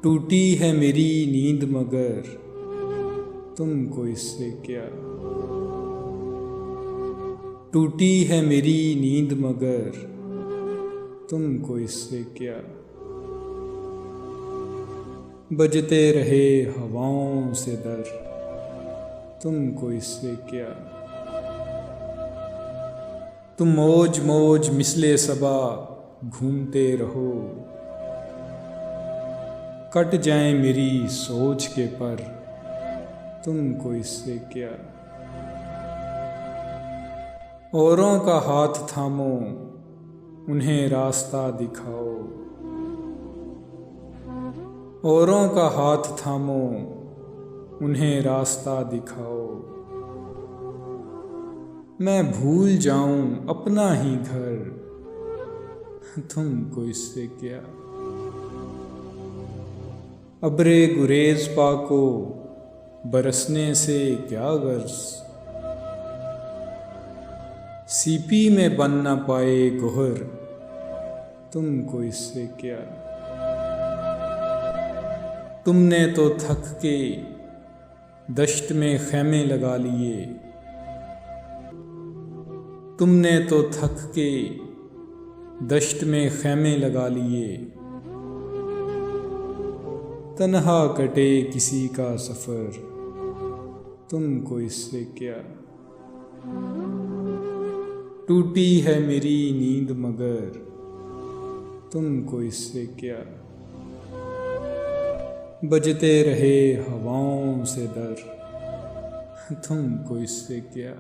टूटी है मेरी नींद मगर तुमको इससे क्या। टूटी है मेरी नींद मगर तुमको इससे क्या। बजते रहे हवाओं से दर तुमको इससे क्या। तुम मौज मौज मिसले सबा घूमते रहो, कट जाए मेरी सोच के पर तुमको इससे क्या। औरों का हाथ थामो, उन्हें रास्ता दिखाओ। औरों का हाथ थामो, उन्हें रास्ता दिखाओ। मैं भूल जाऊं अपना ही घर तुमको इससे क्या। अब्रे गुरेज पाको बरसने से क्या गर्ज। सीपी में बन न पाए गोहर तुमको इससे क्या। तुमने तो थक के दश्त में खैमे लगा लिए। तुमने तो थक के दश्त में खैमे लगा लिए। तन्हा कटे किसी का सफ़र तुमको इससे क्या। टूटी है मेरी नींद मगर तुमको इससे क्या। बजते रहे हवाओं से दर तुमको इससे क्या।